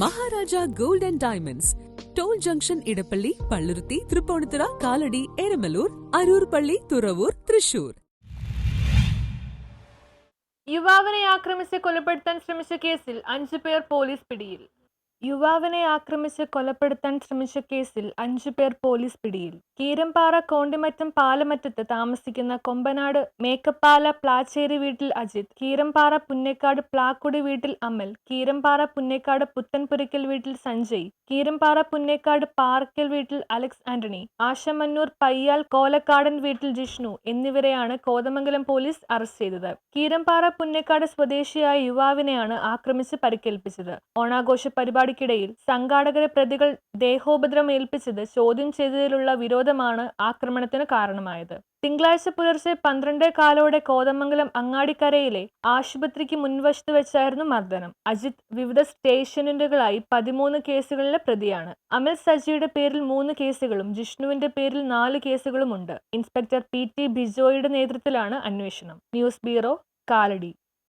Maharaja gold and diamonds, toll junction, Edappally, Palluruthy, Tripunithura, Kalady, Eramalloor, Aroor പള്ളി, തുറവൂർ, തൃശൂർ. യുവാവിനെ ആക്രമിച്ച് കൊലപ്പെടുത്താൻ ശ്രമിച്ച കേസിൽ 5 പേർ പോലീസ് പിടിയിൽ. യുവാവിനെ ആക്രമിച്ച് കൊലപ്പെടുത്താൻ ശ്രമിച്ച കേസിൽ 5 പേർ പോലീസ് പിടിയിൽ. കീരമ്പാറ കോണ്ടിമറ്റം പാലമറ്റത്ത് താമസിക്കുന്ന കൊമ്പനാട് മേക്കപ്പാല പ്ലാച്ചേരി വീട്ടിൽ അജിത്, കീരമ്പാറ പുന്നേക്കാട് പ്ലാക്കുടി വീട്ടിൽ അമൽ, കീരമ്പാറ പുന്നേക്കാട് പുത്തൻപുരയ്ക്കൽ വീട്ടിൽ സഞ്ജയ്, കീരമ്പാറ പുന്നേക്കാട് പാറയ്ക്കൽ വീട്ടിൽ അലക്സ് ആന്റണി, ആശമന്നൂർ പയ്യാൽ കോലക്കാടൻ വീട്ടിൽ ജിഷ്ണു എന്നിവരെയാണ് കോതമംഗലം പോലീസ് അറസ്റ്റ് ചെയ്തത്. കീരമ്പാറ പുന്നേക്കാട് സ്വദേശിയായ യുവാവിനെയാണ് ആക്രമിച്ച് പരിക്കേൽപ്പിച്ചത്. ഓണാഘോഷ പരിപാടിക്കിടയിൽ സംഘാടകരെ പ്രതികൾ ദേഹോപദ്രവം ഏൽപ്പിച്ചത് ചോദ്യം ചെയ്തതിലുള്ള വിരോധമാണ് ആക്രമണത്തിന് കാരണമായത്. തിങ്കളാഴ്ച പുലർച്ചെ 12:15 കോതമംഗലം അങ്ങാടിക്കരയിലെ ആശുപത്രിക്ക് മുൻവശത്ത് വെച്ചായിരുന്നു മർദ്ദനം. അജിത് വിവിധ സ്റ്റേഷനുകളിലായി 13 കേസുകളിലെ പ്രതിയാണ്. അമൽ സജിയുടെ പേരിൽ 3 കേസുകളും ജിഷ്ണുവിന്റെ പേരിൽ 4 കേസുകളുമുണ്ട്. ഇൻസ്പെക്ടർ PT ബിജോയുടെ നേതൃത്വത്തിലാണ് അന്വേഷണം. News bureau, Kalady.